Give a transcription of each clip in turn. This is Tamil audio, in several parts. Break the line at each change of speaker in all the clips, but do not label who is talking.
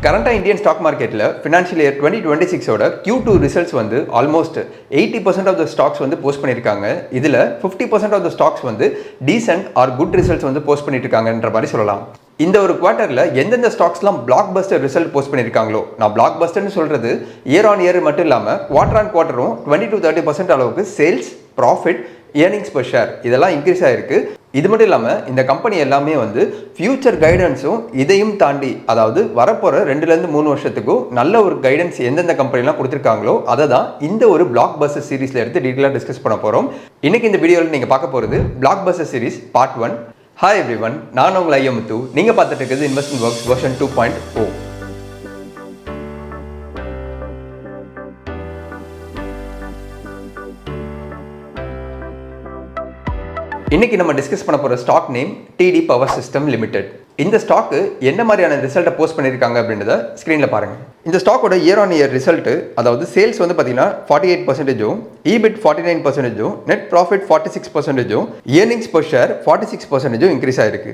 கரண்டாக இந்தியன் ஸ்டாக் மார்க்கெட்டில் ஃபினான்ஷியல் இயர் 2026ஓட Q2 ரிசல்ட்ஸ் வந்து ஆல்மோஸ்ட் 80% ஆஃப் த ஸ்டாக்ஸ் வந்து போஸ்ட் பண்ணியிருக்காங்க. இதில் 50% ஆஃப் த ஸ்டாக்ஸ் வந்து டீசென்ட் ஆர் குட் ரிசல்ட்ஸ் வந்து போஸ்ட் பண்ணிட்டு இருக்காங்கன்ற மாதிரி சொல்லலாம். இந்த ஒரு குவார்ட்டரில் எந்தெந்த ஸ்டாக்ஸ்லாம் பிளாக் பஸ்டர் ரிசல்ட் போஸ்ட் பண்ணியிருக்காங்களோ, நான் பிளாக் பஸ்டர்னு சொல்கிறது இயர் ஆன் இயர் மட்டும் இல்லாமல் குவார்டர் ஆன் குவார்ட்டரும் 20-30% அளவுக்கு sales, profit, earnings per share இதெல்லாம் இன்க்ரீஸ் ஆகிருக்கு. இது மட்டும் இல்லாமல் இந்த கம்பெனி எல்லாமே வந்து ஃபியூச்சர் கைடன்ஸும் இதையும் தாண்டி, அதாவது வரப்போகிற 2-3 வருஷத்துக்கும் நல்ல ஒரு கைடன்ஸ் எந்தெந்த கம்பெனிலாம் கொடுத்துருக்காங்களோ அதை தான் இந்த ஒரு பிளாக் பஸ்டர் சீரீஸில் எடுத்து டீட்டெயிலாக டிஸ்கஸ் பண்ண போகிறோம். இன்றைக்கி இந்த வீடியோவில் நீங்கள் பார்க்க போகிறது black Bastar series part 1. Hi everyone, நான் உங்கள் ஐயமுத்து. நீங்கள் பார்த்துட்டு இருக்கிறது இன்வெஸ்ட்மெண்ட் ஒர்க்ஸ் வெர்ஷன் 2.0. இன்னைக்கு நம்ம டிஸ்கஸ் பண்ண போகிற stock name TD power system limited. இந்த ஸ்டாக்கு என்ன மாதிரியான ரிசல்ட்டை போஸ்ட் பண்ணியிருக்காங்க அப்படின்றத ஸ்க்ரீனில் பாருங்கள். இந்த ஸ்டாக்கோட இயர் ஆன் இயர் ரிசல்ட்டு, அதாவது சேல்ஸ் வந்து பார்த்தீங்கன்னா 48%, EBIT 49%, net profit 46%, earnings per share 46% increase ஆகிருக்கு.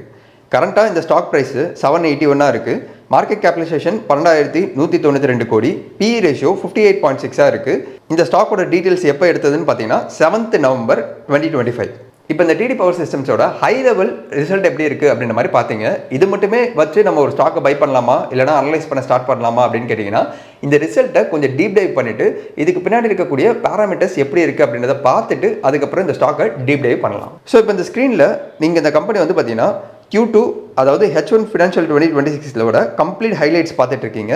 கரண்ட்டாக இந்த ஸ்டாக் ப்ரைஸு 781 இருக்குது. மார்க்கெட் கேபிடலைசேஷன் 12,192 கோடி. PE ரேஷியோ 58.6 இருக்குது. இந்த ஸ்டாக்கோட டீட்டெயில்ஸ் எப்போ எடுத்ததுன்னு பார்த்தீங்கன்னா 7th November 2025. இப்போ இந்த TD பவர் சிஸ்டம்ஸோட ஹை லெவல் ரிசல்ட் எப்படி இருக்குது அப்படின்ற மாதிரி பார்த்தீங்க. இது மட்டுமே வச்சு நம்ம ஒரு ஸ்டாக்கை பை பண்ணலாமா, இல்லைனா அனலைஸ் பண்ண ஸ்டார்ட் பண்ணலாமா அப்படின்னு கேட்டிங்கன்னா, இந்த ரிசல்ட்டை கொஞ்சம் டீப் டைவ் பண்ணிவிட்டு இதுக்கு பின்னாடி இருக்கக்கூடிய பேராமீட்டர்ஸ் எப்படி இருக்குது அப்படின்றத பார்த்துட்டு அதுக்கப்புறம் இந்த ஸ்டாக்கை டீப் டைவ் பண்ணலாம். ஸோ இப்போ இந்த ஸ்க்ரீனில் நீங்கள் இந்த கம்பெனி வந்து பார்த்தீங்கன்னா Q2, அதாவது H1 ஃபினான்ஷியல் 2026 கம்ப்ளீட் ஹைலைட்ஸ் பார்த்துட்டு இருக்கீங்க.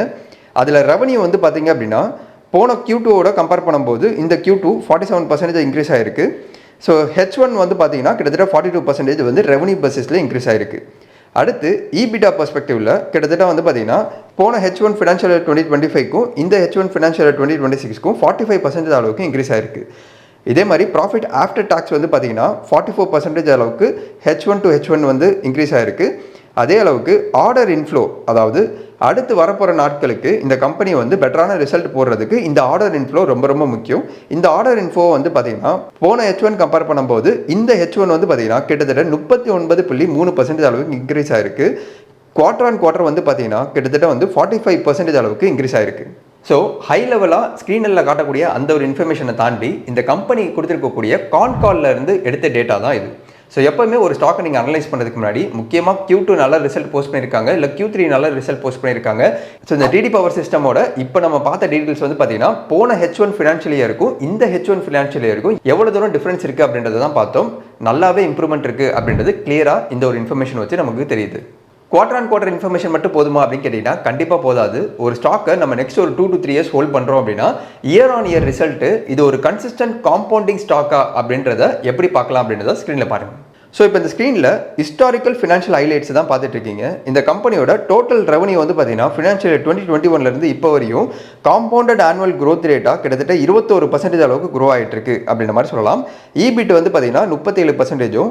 அதில் ரெவன்யூ வந்து பார்த்தீங்க அப்படின்னா போன Q2ஓட கம்பேர் பண்ணும்போது இந்த Q2 47% இன்க்ரீஸ் ஆகிருக்கு. ஸோ H1 வந்து பார்த்தீங்கன்னா கிட்டத்தட்ட 42% வந்து ரெவன்யூ பேசிஸில் இன்க்ரீஸ் ஆகிருக்கு. அடுத்து EBITDA பர்ஸ்பெக்டிவில் கிட்டத்தட்ட வந்து பார்த்தீங்கன்னா போன H1 ஃபினான்ஷியல் 2025க்கும் இந்த H1 ஃபினான்ஷியல் 2026க்கும் 45% அளவுக்கு இன்க்ரீஸ் ஆகிருக்கு. இதே மாதிரி ப்ராஃபிட் ஆஃப்டர் டாக்ஸ் வந்து பார்த்தீங்கன்னா 44% அளவுக்கு H1 to H1 வந்து இன்க்ரீஸ் ஆகிருக்கு. அதே அளவுக்கு ஆர்டர் இன்ஃப்ளோ, அதாவது அடுத்து வரப்போகிற நாட்களுக்கு இந்த கம்பெனி வந்து பெட்டரான ரிசல்ட் போடுறதுக்கு இந்த ஆர்டர் இன்ஃப்ளோ ரொம்ப ரொம்ப முக்கியம். இந்த ஆர்டர் இன்ஃப்ளோ வந்து பார்த்தீங்கன்னா போன H1 கம்பேர் பண்ணும்போது இந்த H1 வந்து பார்த்தீங்கன்னா கிட்டத்தட்ட 39.3% அளவுக்கு இன்க்ரீஸ் ஆகிருக்கு. குவார்டர் ஆன் குவார்டர் வந்து பார்த்தீங்கன்னா கிட்டத்தட்ட வந்து 45% அளவுக்கு இன்க்ரீஸ் ஆகிருக்கு. ஸோ ஹை லெவலாக ஸ்க்ரீனில் காட்டக்கூடிய அந்த ஒரு இன்ஃபர்மேஷனை தாண்டி இந்த கம்பெனி கொடுத்துருக்கக்கூடிய கால்ல இருந்து எடுத்த டேட்டா தான் இது. ஸோ எப்போவுமே ஒரு ஸ்டாக்கை நீங்கள் அனலைஸ் பண்ணுறதுக்கு முன்னாடி முக்கியமாக Q2 நல்ல ரிசல்ட் போஸ்ட் பண்ணியிருக்காங்க, இல்லை Q3 நல்ல ரிசல்ட் போஸ்ட் பண்ணியிருக்காங்க. ஸோ இந்த TD பவர் சிஸ்டமோட இப்போ நம்ம பார்த்த டீட்டெயில்ஸ் வந்து பார்த்தீங்கன்னா போன H1 ஃபினான்ஷியல் இயருக்கும் இந்த H1 ஃபினான்ஷியல் இயருக்கும் எவ்வளோ தூரம் டிஃப்ரென்ஸ் இருக்குது அப்படின்றத தான் பார்த்தோம். நல்லாவே இம்ப்ரூவ்மெண்ட் இருக்குது அப்படின்றது கிளியராக இந்த ஒரு இன்ஃபர்மேஷன் வச்சு நமக்கு தெரியுது. குவார்டர் ஆன் குவார்டர் இன்ஃபர்மேஷன் மட்டும் போதுமா அப்படின்னு கேட்டிங்கன்னா கண்டிப்பாக போதாது. ஒரு ஸ்டாக்கை நம்ம நெக்ஸ்ட் ஒரு 2 to 3 years ஹோல்ட் பண்ணுறோம் அப்படின்னா இயர் ஆன் இயர் ரிசல்ட்டு இது ஒரு கன்சிஸ்டன்ட் காம்பவுண்டிங் ஸ்டாக்கா அப்படின்றத எப்படி பார்க்கலாம் அப்படின்றத ஸ்க்ரீனில் பாருங்கள். ஸோ இப்போ இந்த ஸ்க்ரீனில் ஹிஸ்டாரிக்கல் ஃபினான்ஷியல் ஹைலைட்ஸ் தான் பார்த்துட்டு இருக்கீங்க. இந்த கம்பெனியோட டோட்டல் ரெவன்யூ வந்து பார்த்தீங்கன்னா ஃபினான்ஷியல் 2021 இப்போ வரையும் காம்பவுண்டட் ஆனுவல் க்ரோத் ரேட்டாக கிட்டத்தட்ட 21% அளவுக்கு க்ரோ ஆகிட்டு இருக்கு அப்படின்ற மாதிரி சொல்லலாம். EBIT வந்து பார்த்தீங்கன்னா 37%,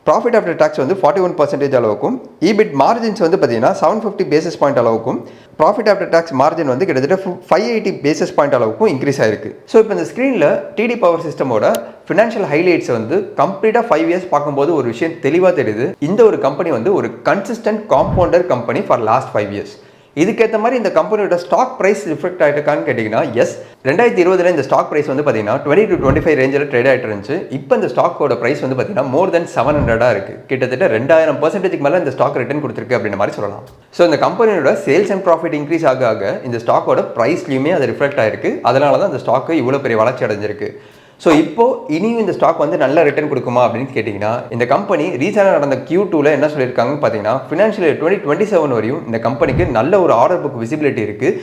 ப்ராஃபிட் ஆஃப்டர் டாக்ஸ் வந்து 41% அளவுக்கும், EBIT மார்ஜின்ஸ் வந்து பார்த்தீங்கன்னா 750 பேசிஸ் பாயிண்ட் அளவுக்கும், ப்ராஃபிட் ஆஃப்டர் டாக்ஸ் மார்ஜின் வந்து கிட்டத்தட்ட 580 பேசிஸ் பாயிண்ட் அளவுக்கும் இன்க்ரீஸ் ஆயிருக்கு. ஸோ இப்போ இந்த ஸ்க்ரீனில் TD பவர் சிஸ்டமோட ஃபினான்ஷியல் ஹைலைட்ஸ் வந்து கம்ப்ளீட்டாக 5 years பார்க்கும்போது ஒரு விஷயம் தெளிவாக தெரியுது. இந்த ஒரு கம்பெனி வந்து ஒரு consistent compounder company for last 5 years. இதுக்கேற்ற மாதிரி இந்த கம்பெனியோட ஸ்டாக் ப்ரைஸ் ரிஃப்ளெக்ட் ஆகிட்டுருக்கான்னு கேட்டிங்கன்னா எஸ். 2020 இந்த ஸ்டாக் ப்ரைஸ் வந்து பார்த்தீங்கன்னா 20 to 25 ரேஞ்சில் ட்ரேட் ஆகிட்டு இருந்துச்சு. இப்போ இந்த ஸ்டாக்கோட ப்ரைஸ் வந்து பார்த்தீங்கன்னா more than 700 இருக்குது. கிட்டத்தட்ட 2000% மேலே இந்த ஸ்டாக் ரிட்டர்ன் கொடுத்துருக்கு அப்படின்ற மாதிரி சொல்லலாம். ஸோ இந்த கம்பெனியோட சேல்ஸ் அண்ட் ப்ராஃபிட் இன்க்ரீஸ் ஆக இந்த ஸ்டாக்கோட ப்ரைஸ்லையுமே அது ரிஃப்ளெக்ட் ஆகிருக்கு. அதனால தான் இந்த ஸ்டாக்கு இவ்வளோ பெரிய வளர்ச்சி அடைஞ்சிருக்கு. ஸோ இப்போது இனியும் இந்த ஸ்டாக் வந்து நல்ல ரிட்டர்ன் கொடுக்குமா அப்படின்னு கேட்டிங்கன்னா இந்த கம்பெனி ரீசெண்டாக நடந்த Q2ல என்ன சொல்லியிருக்காங்கன்னு பார்த்தீங்கன்னா ஃபினான்ஷியல் 2027 வரையும் இந்த கம்பெனிக்கு நல்ல ஒரு ஆர்டர் புக் விசிபிலிட்டி இருக்குது.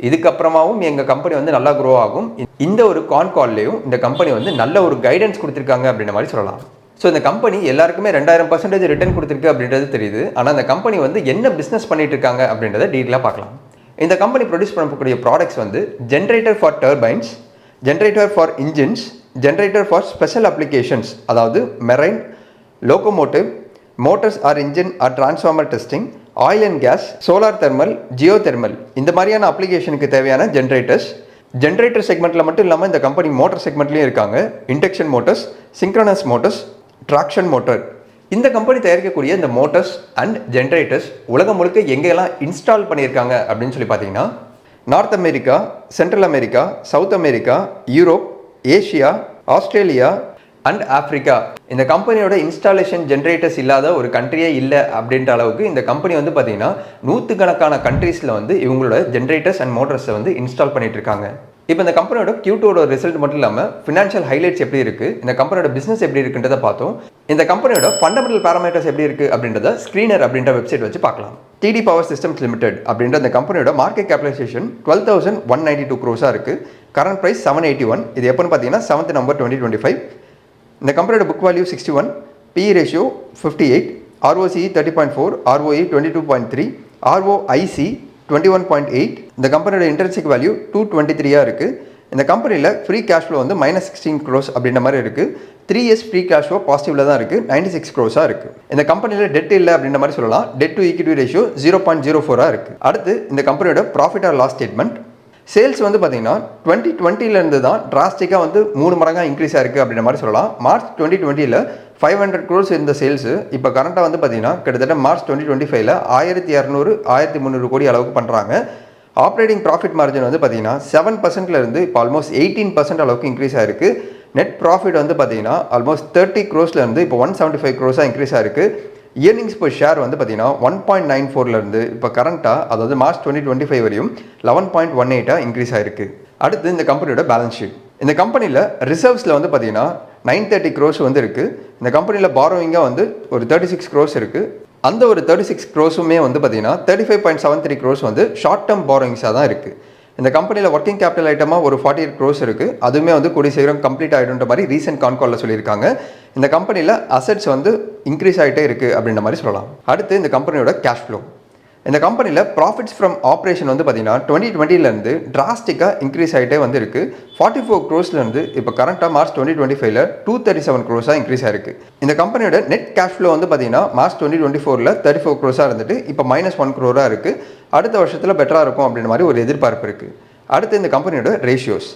இதுக்கப்புறமாவும் எங்கள் கம்பெனி வந்து நல்லா க்ரோ ஆகும். இந்த ஒரு கால்லையும் இந்த கம்பெனி வந்து நல்ல ஒரு கைடன்ஸ் கொடுத்துருக்காங்க அப்படின்ற மாதிரி சொல்லலாம். ஸோ இந்த கம்பெனி எல்லாருக்குமே 2000% ரிட்டர்ன் கொடுத்துருக்கு அப்படின்றது தெரியுது. ஆனால் இந்த கம்பெனி வந்து என்ன பிஸ்னஸ் பண்ணிட்டு இருக்காங்க அப்படின்றத டீட்டெயிலாக பார்க்கலாம். இந்த கம்பெனி ப்ரொடியூஸ் பண்ணக்கூடிய ப்ராடக்ட்ஸ் வந்து generator for turbines, generator for engines, generator for special applications, அதாவது marine, locomotive, motors or engine or transformer testing, oil and gas, solar thermal, geothermal, இந்த மாதிரியான அப்ளிகேஷனுக்கு தேவையான ஜென்ரேட்டர்ஸ். ஜென்ரேட்டர் செக்மெண்ட்டில் மட்டும் இல்லாமல் இந்த கம்பெனி மோட்டர் செக்மெண்ட்லேயும் இருக்காங்க. Induction motors, synchronous motors, traction motor, இந்த கம்பெனி தயாரிக்கக்கூடிய இந்த மோட்டர்ஸ் அண்ட் ஜென்ரேட்டர்ஸ் உலகம் முழுக்க எங்கெல்லாம் இன்ஸ்டால் பண்ணியிருக்காங்க அப்படின்னு சொல்லி பார்த்தீங்கன்னா north America, central America, south America, Europe, Asia, Australia and Africa. இந்த கம்பெனியோட இன்ஸ்டாலேஷன் ஜென்ரேட்டர்ஸ் இல்லாத ஒரு கண்ட்ரியே இல்லை அப்படின்ற அளவுக்கு இந்த கம்பெனி வந்து பார்த்தீங்கன்னா நூற்றுக்கணக்கான கண்ட்ரீஸில் வந்து இவங்களோட ஜென்ரேட்டர்ஸ் அண்ட் மோட்டர்ஸை வந்து இன்ஸ்டால் பண்ணிட்டு இருக்காங்க. இப்போ இந்த கம்பெனியோட Q2 ரிசல்ட் மட்டும் இல்லாமல் ஃபினான்ஷியல் ஹைலைட்ஸ் எப்படி இருக்குது, இந்த கம்பெனியோட பிஸ்னஸ் எப்படி இருக்குன்றதை பார்த்தோம். இந்த கம்பெனியோட ஃபண்டமெண்டல் பேராமீட்டர்ஸ் எப்படி இருக்குது அப்படின்றத ஸ்க்ரீனர் அப்படின்ற வெப்சைட் வச்சு பார்க்கலாம். TD பவர் சிஸ்டம்ஸ் லிமிடெட் அப்படின்ற இந்த கம்பெனியோட மார்க்கெட் கேபிடலைசேஷன் 12,192 crores இருக்குது. Current price 781. இது எப்போன்னு பார்த்தீங்கன்னா 7th November 2025. இந்த கம்பெனியோட book value 61, PE ratio 58, ROCE 30.4, ROE 22.3, ROIC 21.8. இந்த கம்பெனியோட இன்ட்ரென்சிக் வேல்யூ 223 இருக்குது. இந்த கம்பெனியில் ஃப்ரீ கேஷ் ஃப்ளோ வந்து -16 crores அப்படின்ற மாதிரி இருக்குது. 3 years ஃப்ரீ கேஷ் ஃப்ளோ பாசிட்டிவில் தான் இருக்குது. 96 crores இருக்குது. இந்த கம்பெனியில் டெட் இல்லை அப்படின்ற மாதிரி சொல்லலாம். டெட் டு ஈக்விட்டி ரேஷியோ 0.04 இருக்குது. அடுத்து இந்த கம்பெனியோட profit or loss statement. Sales வந்து பார்த்தீங்கன்னா 2020 தான் டிராஸ்டிக்காக வந்து 3 மடங்காக இன்க்ரீஸ் ஆயிருக்கு அப்படின்ற மாதிரி சொல்லலாம். மார்ச் 2020 500 crores இருந்த சேல்ஸு இப்போ கரண்ட்டாக வந்து பார்த்தீங்கன்னா கிட்டத்தட்ட மார்ச் 2025 1200 1300 கோடி அளவுக்கு பண்ணுறாங்க. ஆப்ரேட்டிங் ப்ராஃபிட் மார்ஜின் வந்து பார்த்தீங்கன்னா 7%லேருந்து இப்போ ஆல்மோஸ்ட் 18% அளவுக்கு இன்க்ரீஸ் ஆயிருக்கு. நெட் ப்ராஃபிட் வந்து பார்த்தீங்கன்னா ஆல்மோஸ்ட் 30 crores இப்போ 175 crores இன்க்ரீஸ் ஆயிருக்கு. இயர்னிங்ஸ் பர் ஷேர் வந்து பார்த்தீங்கன்னா 1.94 இப்போ கரண்ட்டாக அதாவது மார்ச் 2025 வரையும் 11.18 இன்க்ரீஸ் ஆயிருக்கு. அடுத்து இந்த கம்பெனியோட பேலன்ஸ் ஷீட். இந்த கம்பெனியில் ரிசர்வ்ஸில் வந்து பார்த்தீங்கன்னா 930 crores வந்து இருக்குது. இந்த கம்பெனியில் பாரோவிங்காக வந்து ஒரு 36 crores இருக்குது. அந்த ஒரு 36 crores வந்து பார்த்தீங்கன்னா 35.73 crores வந்து ஷார்ட் டேர்ம் பாரோவிங்ஸாக தான் இருக்குது. இந்த கம்பெனியில் ஒர்க்கிங் கேபிட்டல் ஐட்டமாக ஒரு 48 crores இருக்குது. அதுவுமே வந்து கூடிய சீக்கிரம் கம்ப்ளீட் ஆகிடுன்ற மாதிரி ரீசெண்ட் கான்காலில் சொல்லியிருக்காங்க. இந்த கம்பெனியில் அசெட்ஸ் வந்து இன்க்ரீஸ் ஆகிட்டே இருக்குது அப்படின்ற மாதிரி சொல்லலாம். அடுத்து இந்த கம்பெனியோட கேஷ் ஃப்ளோ. இந்த கம்பெனியில் ப்ராஃபிட்ஸ் ஃப்ரம் ஆப்ரேஷன் வந்து பார்த்தீங்கன்னா 2020 டிராஸ்டிக்காக இன்க்ரீஸ் ஆகிட்டே வந்து இருக்குது. 44 crores இப்போ கரண்ட்டாக மார்ச் 2025 237 crores இன்க்ரீஸ் ஆயிருக்கு. இந்த கம்பெனியோட நெட் கேஷ் ஃப்ளோ வந்து பார்த்தீங்கன்னா மார்ச் 2024 34 crores இருந்துட்டு இப்போ -1 crore இருக்குது. அடுத்த வருஷத்தில் பெட்டராக இருக்கும் அப்படின்ற மாதிரி ஒரு எதிர்பார்ப்பு இருக்குது. அடுத்து இந்த கம்பெனியோட ரேஷியோஸ்.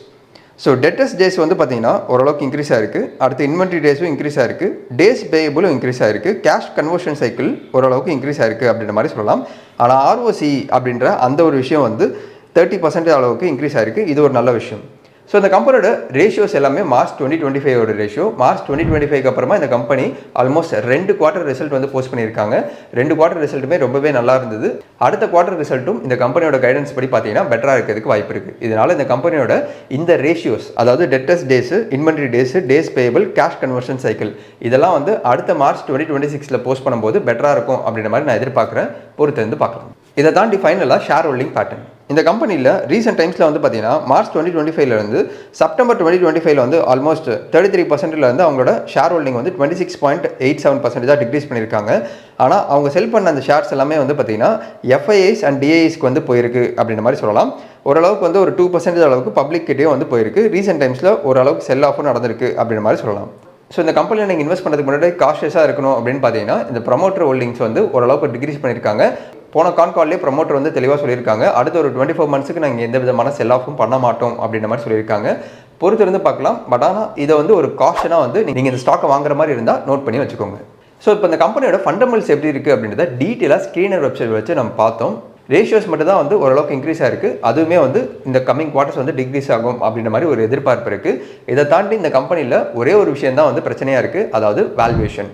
ஸோ டெட்டர்ஸ் டேஸ் வந்து பார்த்தீங்கன்னா ஓரளவுக்கு இன்க்ரீஸ் ஆயிருக்கு. அடுத்து இன்வென்ட்ரி டேஸும் இன்க்ரீஸ் ஆயிருக்கு. டேஸ் பேயபிளும் இன்க்ரீஸ் ஆயிருக்கு. கேஷ் கன்வர்ஷன் சைக்கிள் ஓரளவுக்கு இன்க்ரீஸ் ஆயிருக்கு அப்படின்ற மாதிரி சொல்லலாம். ஆனால் ROCE அப்படின்ற அந்த ஒரு விஷயம் வந்து 30% அளவுக்கு இன்க்ரீஸ் ஆயிருக்கு. இது ஒரு நல்ல விஷயம். ஸோ இந்த கம்பெனியோட ரேஷியோஸ் எல்லாமே மார்ச் 2025 ரேஷியோ. மார்ச் 2025 அப்புறமா இந்த கம்பெனி ஆல்மோஸ்ட் 2 குவார்ட்டர் ரிசல்ட் வந்து போஸ்ட் பண்ணியிருக்காங்க. 2 குவார்ட்டர் ரிசல்ட்டுமே ரொம்பவே நல்லா இருந்தது. அடுத்த குவார்ட்டர் ரிசல்ட்டும் இந்த கம்பெனியோட கைடன்ஸ் படி பார்த்தீங்கன்னா பெட்டராக இருக்கிறதுக்கு வாய்ப்பு இருக்குது. இதனால் இந்த கம்பெனியோட இந்த ரேஷியோஸ் அதாவது debtors days, inventory days, days payable, cash conversion cycle இதெல்லாம் வந்து அடுத்த மார்ச் 2026 போஸ்ட் பண்ணும்போது பெட்டராக இருக்கும் அப்படின்ற மாதிரி நான் எதிர்பார்க்குறேன். பொறுத்திருந்து பார்க்கலாம். இதை தாண்டி ஃபைனலாக ஷேர் ஹோல்டிங் பேட்டர்ன். இந்த கம்பெனியில் ரீசெண்ட் டைம்ஸில் வந்து பார்த்தீங்கன்னா மார்ச் 2025 செப்டம்பர் 2025 வந்து ஆல்மோஸ்ட் 33% அவங்களோட ஷேர் ஹோல்டிங் வந்து 26.87% டிக்ரீஸ் பண்ணியிருக்காங்க. ஆனால் அவங்க செல் பண்ண அந்த ஷேர்ஸ் எல்லாமே வந்து பார்த்தீங்கன்னா FIIs அண்ட் DIIஸ்க்கு வந்து போயிருக்கு அப்படின்ற மாதிரி சொல்லலாம். ஓரளவுக்கு வந்து ஒரு 2% அளவுக்கு பப்ளிக் கிட்டேயும் வந்து போயிருக்கு. ரீசெண்ட் டைம்ஸில் ஓரளவுக்கு செல் ஆஃபும் நடந்திருக்கு அப்படின்ற மாதிரி சொல்லலாம். ஸோ இந்த கம்பெனியில் நீங்கள் இன்வெஸ்ட் பண்ணுறதுக்கு முன்னாடி காஷியஸாக இருக்கணும் அப்படின்னு பார்த்தீங்கன்னா இந்த ப்ரமோட்டர் ஹோல்டிங்ஸ் வந்து ஓரளவுக்கு டிக்ரீஸ் பண்ணியிருக்காங்க. போன கான்கால்லேயே ப்ரமோட்டர் வந்து தெளிவாக சொல்லியிருக்காங்க. அடுத்த ஒரு 24 monthsக்கு நாங்கள் எந்த விதமான செல் ஆஃபும் பண்ண மாட்டோம் அப்படின்ற மாதிரி சொல்லியிருக்காங்க. பொறுத்திருந்து பார்க்கலாம். பட் ஆனால் இதை வந்து ஒரு காஷனாக வந்து நீங்கள் இந்த ஸ்டாக்கை வாங்குற மாதிரி இருந்தால் நோட் பண்ணி வச்சுக்கோங்க. ஸோ இப்போ இந்த கம்பெனியோட ஃபண்டமெண்டல்ஸ் எப்படி இருக்குது அப்படின்றத டீட்டெயிலாக ஸ்க்ரீனர் வெப்சைட் வச்சு நம்ம பார்த்தோம். ரேஷியோஸ் மட்டும் தான் வந்து ஓரளவுக்கு இன்க்ரீஸ் ஆயிருக்கு. அதுவுமே வந்து இந்த கம்மிங் குவார்ட்டர்ஸ் வந்து டிக்ரீஸ் ஆகும் அப்படின்ற மாதிரி ஒரு எதிர்பார்ப்பு இருக்குது. இதை தாண்டி இந்த கம்பெனியில் ஒரே ஒரு விஷயம் தான் வந்து பிரச்சனையாக இருக்குது. அதாவது வேல்யூவேஷன்.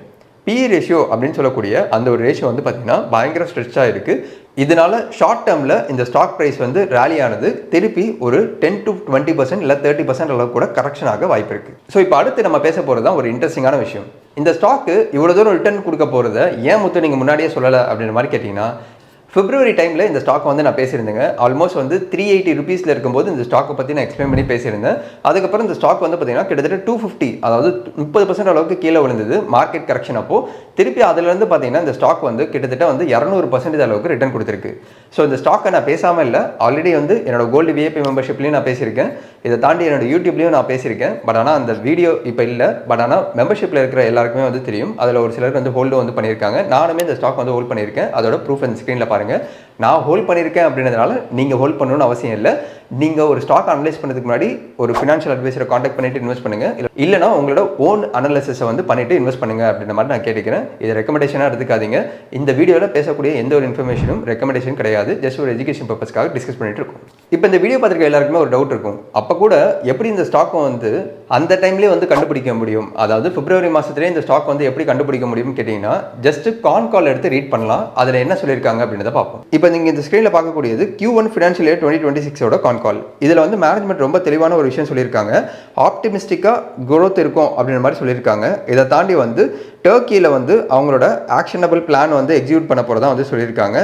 PE ரேஷியோ அப்படின்னு சொல்லக்கூடிய அந்த ஒரு ரேஷியோ வந்து பார்த்தீங்கன்னா பயங்கர ஸ்ட்ரெச்சாக இருக்குது. இதனால ஷார்ட் டேர்மில் இந்த ஸ்டாக் ப்ரைஸ் வந்து ரேலி ஆனது திருப்பி ஒரு 10 to 20% இல்லை 30% அளவுக்கு கூட கரெக்ஷன் ஆக வாய்ப்பு இருக்குது. ஸோ இப்போ அடுத்து நம்ம பேச போகிறது தான் ஒரு இன்ட்ரெஸ்டிங்கான விஷயம். இந்த ஸ்டாக்கு இவ்வளோ தூரம் ரிட்டர்ன் கொடுக்க போகிறத ஏன் முத்து நீங்கள் முன்னாடியே சொல்லலை அப்படின்ற மாதிரி கேட்டிங்கன்னா, பிப்ரவரி டைமில் இந்த ஸ்டாக் வந்து நான் பேசியிருந்தேங்க. ஆல்மோஸ்ட் வந்து 380 rupeesல இருக்கும்போது இந்த ஸ்டாக்கை பற்றி நான் எக்ஸ்பிளைன் பண்ணி பேசியிருந்தேன். அதுக்கப்புறம் இந்த ஸ்டாக் வந்து பார்த்தீங்கன்னா கிட்டத்தட்ட 250 அதாவது 30% அளவுக்கு கீழே விழுந்தது மார்க்கெட் கரெக்ஷன். அப்போது திருப்பி அதுலேருந்து பார்த்தீங்கன்னா இந்த ஸ்டாக் வந்து கிட்டத்தட்ட வந்து 200% அளவுக்கு ரிட்டர்ன் கொடுத்துருக்கு. ஸோ இந்த ஸ்டாக்கை நான் பேசாமல் இல்லை, ஆல்ரெடி வந்து என்னோட கோல்டு VIP மெம்பர்ஷிப்லையும் நான் பேசியிருக்கேன். இதை தாண்டி என்னோட யூடியூப்லையும் நான் பேசியிருக்கேன். பட் ஆனால் அந்த வீடியோ இப்போ இல்லை. பட் ஆனால் மெம்பர்ஷிப்பில் இருக்கிற எல்லாருக்குமே வந்து தெரியும். அதில் ஒரு சிலர் வந்து ஹோல்டு வந்து பண்ணியிருக்காங்க. நானுமே இந்த ஸ்டாக் வந்து ஹோல்ட் பண்ணியிருக்கேன். அதோட ப்ரூஃப் அந்த ஸ்க்ரீனில் பாருங்கள். நான் ஹோல்ட் பண்ணியிருக்கேன் அப்படின்றதுனால நீங்கள் ஹோல்ட் பண்ணணும்னு அவசியம் இல்லை. நீங்கள் ஒரு ஸ்டாக் அனலைஸ் பண்ணுறதுக்கு முன்னாடி ஒரு ஃபினான்ஷியல் அட்வைசரை காண்டாக்ட் பண்ணிட்டு இன்வெஸ்ட் பண்ணுங்கள். இல்லைனா உங்களோட ஓன் அனலைசிஸை வந்து பண்ணிட்டு இன்வெஸ்ட் பண்ணுங்கள் அப்படின்ற மாதிரி நான் கேட்டுக்கிறேன். இதை ரெக்கமெண்டேஷனாக எடுத்துக்காதீங்க. இந்த வீடியோவில் பேசக்கூடிய எந்த ஒரு இன்ஃபர்மேஷனும் ரெக்கமெண்டேஷன் கிடையாது. ஜஸ்ட் ஒரு எஜுகேஷன் பர்பஸ்க்காக டிஸ்கஸ் பண்ணிட்டு இருக்கோம். இப்போ இந்த வீடியோ பார்த்துருக்க எல்லாருக்குமே ஒரு டவுட் இருக்கும். அப்போ கூட எப்படி இந்த ஸ்டாக்கை வந்து அந்த டைம்லேயே வந்து கண்டுபிடிக்க முடியும், அதாவது பிப்ரவரி மாதத்துலேயே இந்த ஸ்டாக் வந்து எப்படி கண்டுபிடிக்க முடியும்னு கேட்டிங்கன்னா ஜஸ்ட் கான் கால் எடுத்து ரீட் பண்ணலாம். அதில் என்ன சொல்லியிருக்காங்க அப்படின்றத பார்ப்போம். இப்போ நீங்கள் இந்த ஸ்க்ரீனில் பார்க்கக்கூடியது Q1 ஃபினான்ஷியல் இயர் 2026ஓட கான் கால். இதில் வந்து மேனேஜ்மெண்ட் ரொம்ப தெளிவான ஒரு விஷயம் சொல்லியிருக்காங்க. ஆப்டிமிஸ்டிக்காக growth இருக்கும் அப்படின்ற மாதிரி சொல்லியிருக்காங்க. இதை தாண்டி வந்து டர்க்கியில் வந்து அவங்களோட ஆக்ஷனபிள் பிளான் வந்து எக்ஸிக்யூட் பண்ண போகிறதா வந்து சொல்லியிருக்காங்க.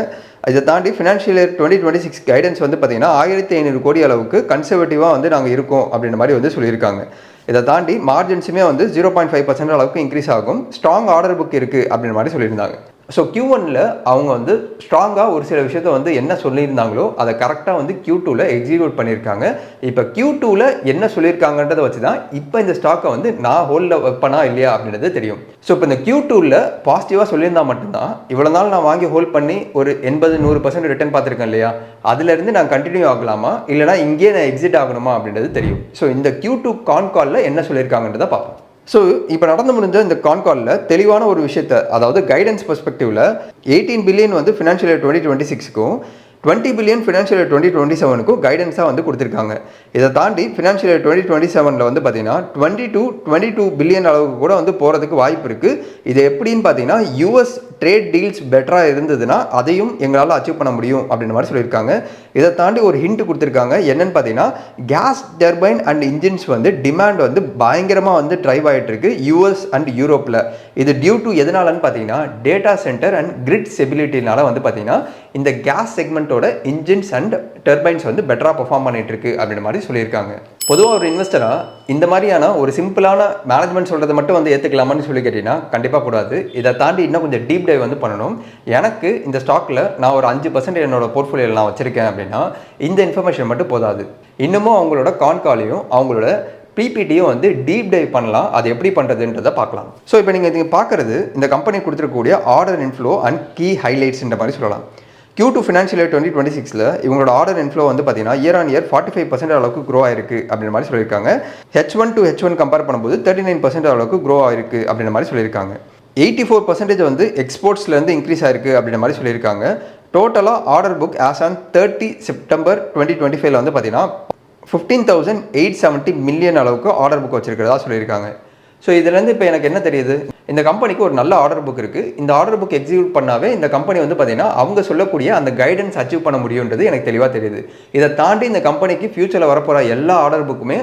இதை தாண்டி ஃபினான்ஷியல் இயர் 2026 கைடன்ஸ் வந்து பார்த்தீங்கன்னா 1500 கோடி அளவுக்கு கன்சர்வேட்டிவாக வந்து நாங்கள் இருக்கோம் அப்படின்ற மாதிரி வந்து சொல்லியிருக்காங்க. இதை தாண்டி மார்ஜின்ஸுமே வந்து 0.5% அளவுக்கு இன்க்ரீஸ் ஆகும். ஸ்ட்ராங் ஆர்டர் புக் இருக்குது அப்படின்ற மாதிரி சொல்லியிருந்தாங்க. ஸோ Q1ல் அவங்க வந்து ஸ்ட்ராங்காக ஒரு சில விஷயத்த வந்து என்ன சொல்லியிருந்தாங்களோ அதை கரெக்டாக வந்து Q2ல் எக்ஸிக்யூட் பண்ணியிருக்காங்க. இப்போ Q2ல் என்ன சொல்லியிருக்காங்கன்றதை வச்சு தான் இப்போ இந்த ஸ்டாக்கை வந்து நான் ஹோல்டில் வைப்பனா இல்லையா அப்படின்றது தெரியும். ஸோ இப்போ இந்த Q2ல் பாசிட்டிவாக சொல்லியிருந்தால் மட்டும்தான் இவ்வளோ நாள் நான் வாங்கி ஹோல்ட் பண்ணி ஒரு 80-100% ரிட்டர்ன் பார்த்துருக்கேன் இல்லையா, அதுலேருந்து நான் கண்டினியூ ஆகலாமா இல்லைனா இங்கேயே நான் எக்ஸிட் ஆகணுமா அப்படின்றது தெரியும். ஸோ இந்த Q2 கான் காலில் என்ன சொல்லியிருக்காங்கன்றதை பார்ப்போம். ஸோ இப்போ நடந்து முடிஞ்ச இந்த கான் காலில் தெளிவான ஒரு விஷயத்தை, அதாவது கைடன்ஸ் பெர்ஸ்பெக்டிவில் 18 பில்லியன் வந்து ஃபினான்ஷியல் இயர் 2026க்கும் 20 பில்லியன் ஃபினான்ஷியல் இயர் 2027க்கும் கைடன்ஸாக வந்து கொடுத்துருக்காங்க. இதை தாண்டி ஃபினான்ஷியல் இயர் 2027 வந்து பார்த்தீங்கன்னா 22 பில்லியன் அளவுக்கு கூட வந்து போகிறதுக்கு வாய்ப்பு இருக்குது. இது எப்படின்னு பார்த்தீங்கன்னா US ட்ரேட் டீல்ஸ் பெட்டராக இருந்ததுன்னா அதையும் எங்களால் அச்சீவ் பண்ண முடியும் அப்படின்ற மாதிரி சொல்லியிருக்காங்க. இதை தாண்டி ஒரு ஹிண்ட் கொடுத்துருக்காங்க. என்னன்னு பார்த்தீங்கன்னா கேஸ் டர்பைன் அண்ட் இன்ஜின்ஸ் வந்து டிமாண்ட் வந்து பயங்கரமாக வந்து ட்ரைவ் ஆகிட்டு இருக்கு US அண்ட் யூரோப்பில். இது டியூ டு எதனாலன்னு பார்த்தீங்கன்னா டேட்டா சென்டர் அண்ட் கிரிட் ஸ்டெபிலிட்டினால வந்து பார்த்தீங்கன்னா இந்த கேஸ் செக்மெண்ட்டோட இன்ஜின்ஸ் அண்ட் டர்பைன்ஸ் வந்து பெட்டராக பெர்ஃபார்ம் பண்ணிட்டு இருக்கு அப்படின்ற மாதிரி சொல்லியிருக்காங்க. பொதுவாக ஒரு இன்வெஸ்டராக இந்த மாதிரியான ஒரு சிம்பிளான மேனேஜ்மெண்ட் சொல்கிறத மட்டும் வந்து ஏற்றுக்கலாமான்னு சொல்லி கேட்டிங்கன்னா கண்டிப்பாக கூடாது. இதை தாண்டி இன்னும் கொஞ்சம் டீப் டைவ் வந்து பண்ணணும். எனக்கு இந்த ஸ்டாக்கில் நான் ஒரு 5% என்னோட போர்ட்ஃபோலியோவில் நான் வச்சுருக்கேன் அப்படின்னா இந்த இன்ஃபர்மேஷன் மட்டும் போதாது. இன்னமும் அவங்களோட கான் காலையும் அவங்களோட பிபிடியும் வந்து டீப் டைவ் பண்ணலாம். அது எப்படி பண்ணுறதுன்றதை பார்க்கலாம். ஸோ இப்போ நீங்கள் பார்க்குறது இந்த கம்பெனி கொடுத்துருக்கக்கூடிய ஆர்டர் இன்ஃப்ளோ அண்ட் கீ ஹைலைட்ஸ்ன்ற மாதிரி சொல்லலாம். Q2 ஃபினான்ஷியல் இயர் 2026ல் இவங்களோட ஆர்டர் இன்ஃப்ளோ வந்து பார்த்தீங்கன்னா இயர் ஆன் இயர் 45% அளவுக்கு க்ரோ ஆயிருக்கு அப்படின்ற மாதிரி சொல்லியிருக்காங்க. H1 to H1 கம்பேர் பண்ணும்போது 39% அளவுக்கு க்ரோ ஆயிருக்கு அப்படின்ற மாதிரி சொல்லியிருக்காங்க. 84% வந்து எக்ஸ்போர்ட்ஸ்லேருந்து இன்க்ரீஸ் ஆயிருக்கு அப்படின்ற மாதிரி சொல்லியிருக்காங்க. டோட்டலாக order book as on 30 September 2025 வந்து பார்த்தீங்கன்னா 15,870 மில்லியன் அளவுக்கு ஆர்டர் புக் வச்சிருக்கிறதா சொல்லியிருக்காங்க. ஸோ இதுலேருந்து இப்போ எனக்கு என்ன தெரியுது, இந்த கம்பெனிக்கு ஒரு நல்ல ஆர்டர் புக் இருக்குது. இந்த ஆர்டர் புக் எக்ஸிக்யூட் பண்ணாவே இந்த கம்பெனி வந்து பார்த்தீங்கன்னா அவங்க சொல்லக்கூடிய அந்த கைடன்ஸ் அச்சீவ் பண்ண முடியுன்றது எனக்கு தெளிவாக தெரியுது. இதை தாண்டி இந்த கம்பெனிக்கு ஃபியூச்சரில் வரப்போகிற எல்லா ஆர்டர் புக்குமே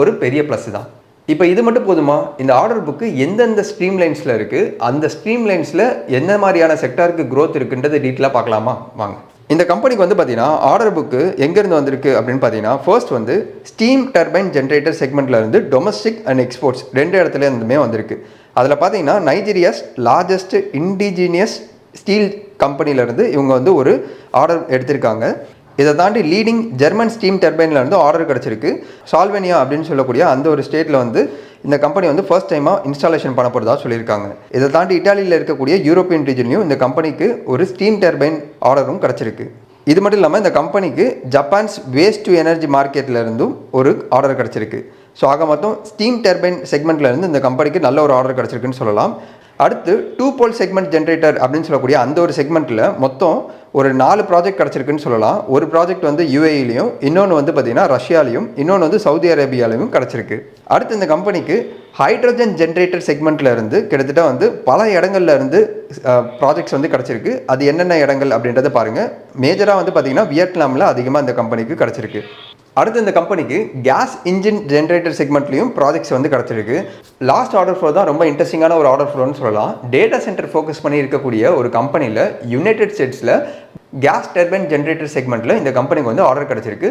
ஒரு பெரிய ப்ளஸ் தான். இப்போ இது மட்டும் போதுமா? இந்த ஆர்டர் புக்கு எந்தெந்த ஸ்ட்ரீம் லைன்ஸில் இருக்குது, அந்த ஸ்ட்ரீம் லைன்ஸில் என்ன மாதிரியான செக்டாருக்கு க்ரோத் இருக்குன்றது டீட்டெயிலாக பார்க்கலாமா வாங்க. இந்த கம்பெனிக்கு வந்து பார்த்தீங்கன்னா ஆர்டர் புக்கு எங்கேருந்து வந்திருக்கு அப்படின்னு பார்த்தீங்கன்னா ஃபர்ஸ்ட் வந்து ஸ்டீம் டர்பைன் ஜென்ரேட்டர் செக்மெண்ட்டில் இருந்து டொமஸ்டிக் அண்ட் எக்ஸ்போர்ட்ஸ் 2 இடத்துல இருந்துமே வந்திருக்கு. அதில் பார்த்தீங்கன்னா நைஜீரியாஸ் லார்ஜஸ்ட் இண்டிஜினியஸ் ஸ்டீல் கம்பெனிலேருந்து இவங்க வந்து ஒரு ஆர்டர் எடுத்திருக்காங்க. இதை தாண்டி லீடிங் ஜெர்மன் ஸ்டீம் டர்பைன்லேருந்து ஆர்டர் கிடச்சிருக்கு. சால்வேனியா அப்படின்னு சொல்லக்கூடிய அந்த ஒரு ஸ்டேட்டில் வந்து இந்த கம்பெனி வந்து ஃபர்ஸ்ட் டைமாக இன்ஸ்டாலேஷன் பண்ண போகிறதா சொல்லியிருக்காங்க. இதை தாண்டி இட்டாலியில் இருக்கக்கூடிய யூரோப்பியன் ரீஜன்லையும் இந்த கம்பெனிக்கு ஒரு ஸ்டீம் டர்பைன் ஆர்டரும் கிடச்சிருக்கு. இது மட்டும் இல்லாமல் இந்த கம்பெனிக்கு ஜப்பான்ஸ் வேஸ்ட் டு எனர்ஜி மார்க்கெட்டில் இருந்தும் ஒரு ஆர்டர் கிடச்சிருக்கு. ஸோ ஆக மொத்தம் ஸ்டீம் டர்பைன் செக்மெண்ட்லேருந்து இந்த கம்பெனிக்கு நல்ல ஒரு ஆர்டர் கிடச்சிருக்குன்னு சொல்லலாம். அடுத்து 2 போல் செக்மெண்ட் ஜென்ரேட்டர் அப்படின்னு சொல்லக்கூடிய அந்த ஒரு செக்மெண்ட்டில் மொத்தம் ஒரு 4 ப்ராஜெக்ட் கிடச்சிருக்குன்னு சொல்லலாம். ஒரு ப்ராஜெக்ட் வந்து UAEலையும், இன்னொன்று வந்து பார்த்திங்கன்னா ரஷ்யாலையும், இன்னொன்று வந்து சவுதி அரேபியாலையும் கிடச்சிருக்கு. அடுத்து இந்த கம்பெனிக்கு ஹைட்ரஜன் ஜென்ரேட்டர் செக்மெண்ட்டில் இருந்து கிட்டத்தட்ட வந்து பல இடங்கள்ல இருந்து ப்ராஜெக்ட்ஸ் வந்து கிடச்சிருக்கு. அது என்னென்ன இடங்கள் அப்படின்றத பாருங்கள். மேஜராக வந்து பார்த்திங்கன்னா வியட்நாமில் அதிகமாக இந்த கம்பெனிக்கு கிடச்சிருக்கு. அடுத்து இந்த கம்பெனிக்கு கேஸ் இன்ஜின் ஜென்ரேட்டர் செக்மெண்ட்லையும் ப்ராஜெக்ட்ஸ் வந்து கிடச்சிருக்கு. லாஸ்ட் ஆர்டர் ஃப்ளோ தான் ரொம்ப இன்ட்ரெஸ்டிங்கான ஒரு ஆர்டர் ஃப்ளோன்னு சொல்லலாம். டேட்டா சென்டர் ஃபோக்கஸ் பண்ணி இருக்கக்கூடிய ஒரு கம்பெனியில் யுனைடெட் ஸ்டேட்ஸில் கேஸ் டர்பைன் ஜென்ரேட்டர் செக்மெண்ட்டில் இந்த கம்பெனிக்கு வந்து ஆர்டர் கிடச்சிருக்கு.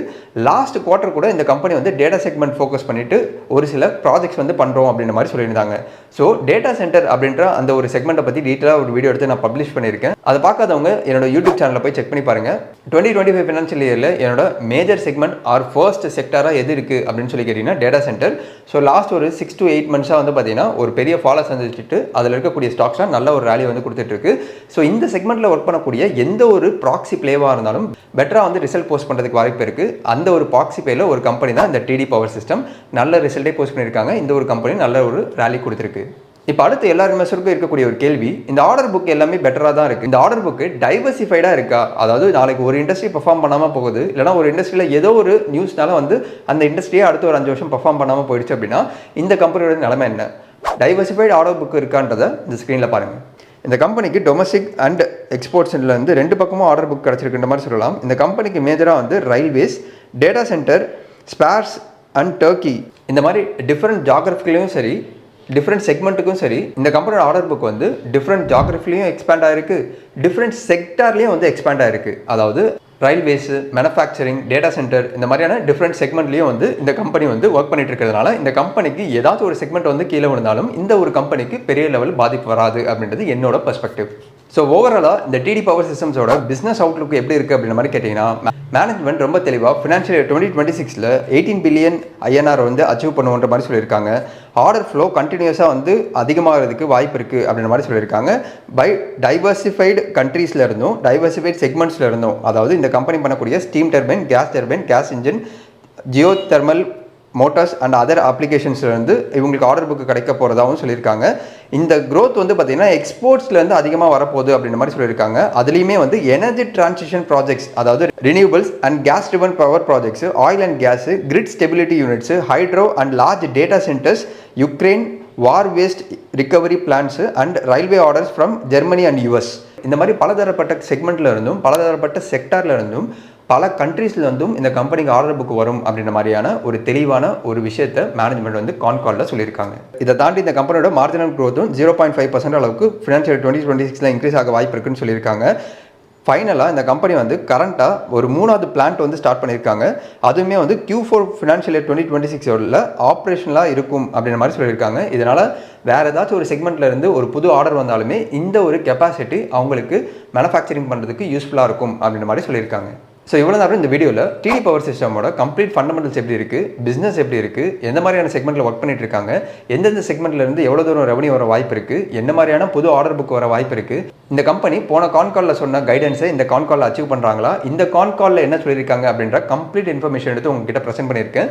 லாஸ்ட் குவார்ட்டர் கூட இந்த கம்பெனி வந்து டேட்டா செக்மெண்ட் ஃபோக்கஸ் பண்ணிவிட்டு ஒரு சில ப்ராஜெக்ட்ஸ் வந்து பண்ணுறோம் அப்படின்ற மாதிரி சொல்லியிருந்தாங்க. ஸோ டேட்டா சென்டர் அப்படின்ற அந்த ஒரு செக்மெண்ட்டை பற்றி டீட்டெயிலாக ஒரு வீடியோ எடுத்து நான் பப்ளிஷ் பண்ணியிருக்கேன். அதை பார்க்காதவங்க என்னோட யூடியூப் சேனலில் போய் செக் பண்ணி பாருங்கள். 2025 ஃபினான்ஷியல் இயரில் என்னோட மேஜர் செக்மெண்ட் ஆர் ஃபர்ஸ்ட் செக்டாராக எது இருக்குது அப்படின்னு சொல்லி கேட்டிங்கன்னா டேட்டா சென்டர். ஸோ லாஸ்ட் ஒரு 6 to 8 மந்த்ஸாக வந்து பார்த்தீங்கன்னா ஒரு பெரிய ஃபாலை சந்திச்சுட்டு அதில் இருக்கக்கூடிய ஸ்டாக்ஸ்லாம் நல்ல ஒரு ரேலி வந்து கொடுத்துட்ருக்கு. ஸோ இந்த செக்மெண்ட்டில் ஒர்க் பண்ணக்கூடிய எந்த ஒரு ப்ராக்ஸி பிளேவாக இருந்தாலும் பெட்டராக வந்து ரிசல்ட் போஸ்ட் பண்ணுறதுக்கு வாய்ப்பு இருக்குது. அந்த ஒரு ப்ராக்ஸி பிளேயில் ஒரு கம்பெனி தான் இந்த டிடி பவர் சிஸ்டம். நல்ல ரிசல்ட்டே போஸ்ட் பண்ணியிருக்காங்க. இந்த ஒரு கம்பெனி நல்ல ஒரு ரேலி கொடுத்துருக்கு. இப்போ அடுத்து எல்லா இன்வெஸ்டருக்கும் இருக்கக்கூடிய ஒரு கேள்வி, இந்த ஆர்டர் புக் எல்லாமே பெட்டராக தான் இருக்குது. இந்த ஆர்டர் புக்கு டைவர்சிஃபைடாக இருக்கா? அதாவது நாளைக்கு ஒரு இண்டஸ்ட்ரி பெர்ஃபார்ம் பண்ணாமல் போகுது, இல்லைனா ஒரு இண்டஸ்ட்ரியில் ஏதோ ஒரு நியூஸ்னால வந்து அந்த இண்டஸ்ட்ரியே அடுத்த ஒரு 5 வருஷம் பெர்ஃபார்ம் பண்ணாமல் போயிடுச்சு அப்படின்னா இந்த கம்பெனியோட நிலைமை என்ன? டைவர்சிஃபைடு ஆர்டர் புக் இருக்கான்றதை இந்த ஸ்க்ரீனில் பாருங்கள். இந்த கம்பெனிக்கு டொமஸ்டிக் அண்ட் எக்ஸ்போர்ட்ஸ்லேருந்து 2 பக்கமும் ஆர்டர் புக் கிடச்சிருக்கின்ற மாதிரி சொல்லலாம். இந்த கம்பெனிக்கு மேஜராக வந்து railways, data centre, spares and Turkey இந்த மாதிரி டிஃப்ரெண்ட் ஜாகிரபிலையும் சரி, டிஃப்ரெண்ட் செக்மெண்ட்டுக்கும் சரி இந்த கம்பெனியோட ஆர்டர் புக் வந்து டிஃப்ரெண்ட் ஜாகிரபிலையும் எக்ஸ்பேண்ட் ஆகிருக்கு, டிஃப்ரெண்ட் செக்டார்லேயும் வந்து எக்ஸ்பேண்ட் ஆகிருக்கு. அதாவது ரயில்வேஸு, மேனுஃபேக்சரிங், டேட்டா சென்டர் இந்த மாதிரியான டிஃப்ரெண்ட் செக்மெண்ட்லேயும் வந்து இந்த கம்பெனி வந்து ஒர்க் பண்ணிட்டு இருக்கிறதுனால இந்த கம்பெனிக்கு ஏதாவது ஒரு செக்மெண்ட் வந்து கீழே விழுந்தாலும் இந்த ஒரு கம்பெனிக்கு பெரிய லெவல் பாதிப்பு வராது அப்படின்றது என்னோட பெர்ஸ்பெக்டிவ். ஸோ ஓவராலாக இந்த டிடி பவர் சிஸ்டம்ஸோட பிஸ்னஸ் அவுட்லுக் எப்படி இருக்குது அப்படின்ற மாதிரி கேட்டிங்கன்னா, மேனேஜ்மெண்ட் ரொம்ப தெளிவாக ஃபினான்ஷியல் இயர் 2026 18 பில்லியன் ஐஎன்ஆர் வந்து அச்சீவ் பண்ணுவோன்ற மாதிரி சொல்லியிருக்காங்க. ஆர்டர் ஃப்ளோ கண்டினியூஸாக வந்து அதிகமாகிறதுக்கு வாய்ப்பு இருக்குது அப்படின்ற மாதிரி சொல்லியிருக்காங்க. பை டைவர்சிஃபைடு கண்ட்ரீஸில் இருந்தும் டைவர்சிஃபைடு செக்மெண்ட்ஸில் இருந்தும், அதாவது இந்த கம்பெனி பண்ணக்கூடிய steam turbine, gas engine, geothermal motors and other அப்ளிகேஷன்ஸ்லேருந்து இவங்களுக்கு ஆர்டர் புக்கு கிடைக்க போகிறதாகவும் சொல்லியிருக்காங்க. இந்த க்ரோத் வந்து பார்த்திங்கன்னா எக்ஸ்போர்ட்ஸ்லேருந்து அதிகமாக வரப்போகுது அப்படின்ற மாதிரி சொல்லியிருக்காங்க. அதுலேயுமே வந்து எனர்ஜி டிரான்சிஷன் ப்ராஜெக்ட்ஸ், அதாவது renewables and gas driven power projects, oil and gas, grid stability units, hydro and large data centres, Ukraine war waste recovery plans and railway orders from Germany and US இந்த மாதிரி பலதரப்பட்ட செக்மெண்ட்டில் இருந்தும் பலதரப்பட்ட செக்டாரில் இருந்தும் பல கண்ட்ரீஸில் வந்தும் இந்த கம்பெனிக்கு ஆர்டர் புக் வரும் அப்படின்ற மாதிரியான ஒரு தெளிவான ஒரு விஷயத்தை மேனேஜ்மெண்ட் வந்து கான்காலில் சொல்லியிருக்காங்க. இதை தாண்டி இந்த கம்பெனியோட மார்ஜினல் க்ரோத்தும் 0.5% அளவுக்கு ஃபினான்ஷியல் 2026 இன்க்ரீஸ் ஆக வாய்ப்பு இருக்குன்னு சொல்லியிருக்காங்க. ஃபைனலாக இந்த கம்பெனி வந்து கரண்ட்டாக ஒரு 3வது பிளான்ட் வந்து ஸ்டார்ட் பண்ணியிருக்காங்க. அதுவுமே வந்து Q4 ஃபினான்ஷியல் இயர் 2026 ஆப்ரேஷனலாக இருக்கும் அப்படின்ற மாதிரி சொல்லியிருக்காங்க. இதனால் வேறு ஏதாச்சும் ஒரு செக்மெண்ட்டில் இருந்து ஒரு புது ஆர்டர் வந்தாலுமே இந்த ஒரு கெப்பாசிட்டி அவங்களுக்கு மேனுஃபேக்சரிங் பண்ணுறதுக்கு யூஸ்ஃபுல்லாக இருக்கும் அப்படின்ற மாதிரி சொல்லியிருக்காங்க. ஸோ இவ்வளோ நேரம் இந்த வீடியோவில் டிடி பவர் சிஸ்டமோட கம்ப்ளீட் ஃபண்டமெண்டல்ஸ் எப்படி இருக்குது, பிஸ்னஸ் எப்படி இருக்குது, எந்த மாதிரியான செக்மெண்ட்டில் ஒர்க் பண்ணிட்டு இருக்காங்க, எந்தெந்த செக்மெண்ட்லேருந்து எவ்வளோ தூரம் ரெவன்யூ வர வாய்ப்பு இருக்குது, என்ன மாதிரியான புது ஆர்டர் புக் வர வாய்ப்பு இருக்குது, இந்த கம்பெனி போன கான்காலில் சொன்ன கைடன்ஸை இந்த கான்காலில் அச்சீவ் பண்ணுறாங்களா, இந்த கான்காலில் என்ன சொல்லியிருக்காங்க அப்படின்ற கம்ப்ளீட் இன்ஃபர்மேஷன் எடுத்து உங்ககிட்ட ப்ரெசென்ட் பண்ணியிருக்கேன்.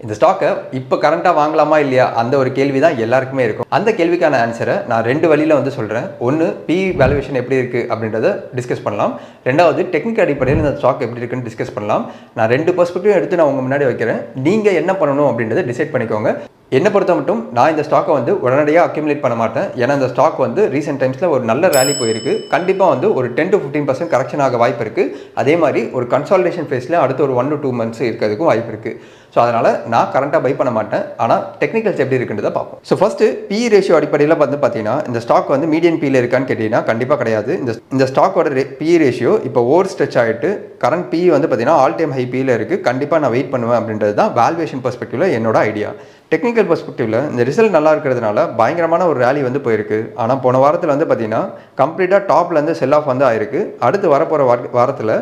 இந்த ஸ்டாக்கை இப்போ கரண்ட்டாக வாங்கலாமா இல்லையா அந்த ஒரு கேள்வி தான் எல்லாருக்குமே இருக்கும். அந்த கேள்விக்கான ஆன்சரை நான் 2 வழியில் வந்து சொல்கிறேன். ஒன்று, PE வேல்யூவேஷன் எப்படி இருக்குது அப்படின்றத டிஸ்கஸ் பண்ணலாம். ரெண்டாவது, டெக்னிக்கல் அடிப்படையில் இந்த ஸ்டாக் எப்படி இருக்குன்னு டிஸ்கஸ் பண்ணலாம். நான் 2 பெர்ஸ்பெக்டிவ் எடுத்து நான் உங்கள் முன்னாடி வைக்கிறேன். நீங்கள் என்ன பண்ணணும் அப்படின்றத டிசைட் பண்ணிக்கோங்க. என்னை பொறுத்த மட்டும் நான் இந்த ஸ்டாக்கை வந்து உடனடியாக அக்யூமுலேட் பண்ண மாட்டேன். ஏன்னா இந்த ஸ்டாக் வந்து ரீசெண்ட் டைம்ஸில் ஒரு நல்ல ரேலி போயிருக்கு. கண்டிப்பாக வந்து ஒரு 10 to 15% கரெக்ஷன் ஆக வாய்ப்பு இருக்குது. அதே மாதிரி ஒரு கன்சாலிடேஷன் ஃபேஸில் அடுத்த ஒரு 1 to 2 months இருக்கிறதுக்கும் வாய்ப்பு இருக்குது. ஸோ அதனால் நான் கரண்ட்டாக பை பண்ண மாட்டேன். ஆனால் டெக்னிக்கல்ஸ் எப்படி இருக்குன்றதை பார்ப்போம். ஸோ ஃபஸ்ட்டு PE ரேஷியோ அடிப்படையில் வந்து பார்த்தீங்கன்னா இந்த ஸ்டாக் வந்து மீடியன் PE இருக்கான்னு கேட்டிங்கன்னா கண்டிப்பாக கிடையாது. இந்த ஸ்டாக்கோட PE ரேஷியோ இப்போ ஓவர் ஸ்ட்ரெச் ஆகிட்டு கரண்ட் PE வந்து பார்த்தீங்கன்னா ஆல் டைம் ஹை PE இருக்குது. கண்டிப்பாக நான் வெயிட் பண்ணுவேன் அப்படின்றது தான் வேல்யூவேஷன் பெர்ஸ்பெக்டிவில் என்னோட ஐடியா. டெக்னிக்கல் பெர்ஸ்பெக்டிவில் இந்த ரிசல்ட் நல்லா இருக்கிறதுனால பயங்கரமான ஒரு ரேலி வந்து போயிருக்கு. ஆனால் போன வாரத்தில் வந்து பார்த்தீங்கன்னா கம்ப்ளீட்டாக டாப்லேருந்து செல் ஆஃப் வந்து ஆயிருக்கு. அடுத்து வரப்போகிற வாரத்தில்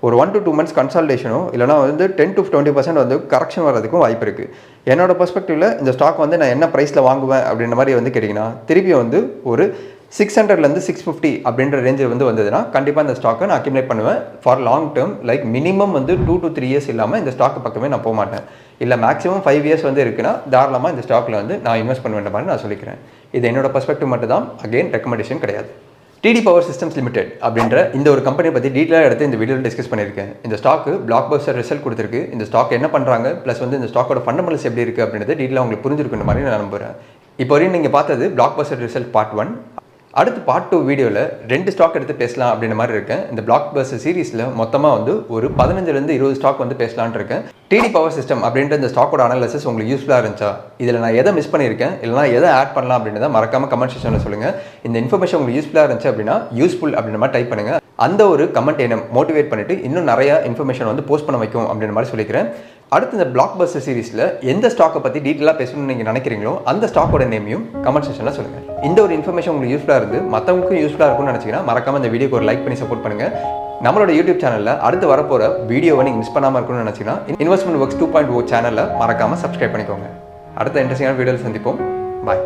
ஒரு 1 to 2 months கன்சல்டேஷனும் இல்லைனா வந்து 10 to 20% வந்து கரெக்ஷன் வர்றதுக்கும் வாய்ப்பு இருக்குது. என்னோட பெர்ஸ்பெக்டிவில் இந்த ஸ்டாக் வந்து நான் என்ன ப்ரைஸில் வாங்குவேன் அப்படின்ற மாதிரி வந்து கேட்டிங்கன்னா திருப்பி வந்து ஒரு 600லேருந்து 650 அப்படின்ற ரேஞ்சில் வந்து வந்ததுன்னா கண்டிப்பாக இந்த ஸ்டாக்கை நான் அக்யூமுலேட் பண்ணுவேன் for long term. Like minimum வந்து 2 to 3 years இல்லாமல் இந்த ஸ்டாக்கு பக்கமே நான் போக மாட்டேன். இல்லை மேக்ஸிமம் 5 years வந்து இருக்குன்னா தாராளமாக இந்த ஸ்டாக்கில் வந்து நான் இன்வெஸ்ட் பண்ணுவேன் மாதிரி நான் சொல்லிக்கிறேன். இது என்னோட பெர்ஸ்பெக்டிவ் மட்டும் தான், அகெயின் ரெக்கமெண்டேஷன் கிடையாது. டிடி பவர் சிஸ்டம்ஸ் லிமிடெட் அப்படின்ற இந்த ஒரு கம்பெனியை பற்றி டீட்டெயிலாக எடுத்து இந்த வீடியோவில் டிஸ்கஸ் பண்ணியிருக்கேன். இந்த ஸ்டாக்கு பிளாக் பஸ்டர் ரிசல்ட் கொடுத்துருக்கு. இந்த ஸ்டாக் என்ன பண்ணுறாங்க ப்ளஸ் வந்து இந்த ஸ்டாக்கோட ஃபண்டமெண்டல்ஸ் எப்படி இருக்குது அப்படின்றத டீட்டெயிலாக உங்களுக்கு புரிஞ்சிருக்குன்ற மாதிரி நான் நம்புகிறேன். இப்போ வரையும் நீங்கள் பார்த்தது பிளாக் பஸ்டர் ரிசல்ட் பார்ட் 1. அடுத்து பார்ட் 2 வீடியோவில் 2 ஸ்டாக் எடுத்து பேசலாம் அப்படின்ற மாதிரி இருக்கேன். இந்த பிளாக் பஸ்டர் சீரீஸில் மொத்தமாக வந்து ஒரு 15லேருந்து 20 ஸ்டாக் வந்து பேசலான்னு இருக்கேன். டிடி பவர் சிஸ்டம் அப்படின்ற இந்த ஸ்டாக்கோட அனாலிசிஸ் உங்களுக்கு யூஸ்ஃபுல்லாக இருந்துச்சா, இதில் நான் எதை மிஸ் பண்ணியிருக்கேன் இல்லைனா எதை ஆட் பண்ணலாம் அப்படின்றத மறக்காமல் கமெண்ட் செக்ஷனில் சொல்லுங்கள். இந்த இன்ஃபர்மேஷன் உங்களுக்கு யூஸ்ஃபுல்லாக இருந்துச்சு அப்படின்னா யூஸ்ஃபுல் அப்படின்ற மாதிரி டைப் பண்ணுங்கள். அந்த ஒரு கமெண்ட் என்ன மோட்டிவேட் பண்ணிவிட்டு இன்னும் நிறைய இன்ஃபர்மேஷன் வந்து போஸ்ட் பண்ண வைக்கும் அப்படின்ற மாதிரி சொல்லிக்கிறேன். அடுத்து இந்த பிளாக் பஸ்டர் சீரீஸில் எந்த ஸ்டாக்கை பற்றி டீட்டெயிலாக பேசணும்னு நீங்கள் நினைக்கிறீங்களோ அந்த ஸ்டாக்கோட நேமையும் கமெண்ட் செக்ஷனில் சொல்லுங்கள். இந்த ஒரு இன்ஃபர்மேஷன் உங்களுக்கு யூஸ்ஃபுல்லாக இருந்து மற்றவங்களுக்கும் யூஸ்ஃபுல்லாக இருக்கும்னு நினச்சிங்கன்னா மறக்காம இந்த வீடியோக்கு ஒரு லைக் பண்ணி சப்போர்ட் பண்ணுங்கள். நம்மளோட யூடியூப் சேனலில் அடுத்து வரப்போகிற வீடியோவை நீங்கள் மிஸ் பண்ணாமல் இருக்கணும்னு நினச்சிங்கன்னா இன்வெஸ்ட்மெண்ட் ஒர்க்ஸ் 2.0 சேனலில் மறக்காமல் சப்ஸ்கிரைப் பண்ணிக்கோங்க. அடுத்த இன்ட்ரெஸ்டிங்கான வீடியோவில் சந்திப்போம். பாய்.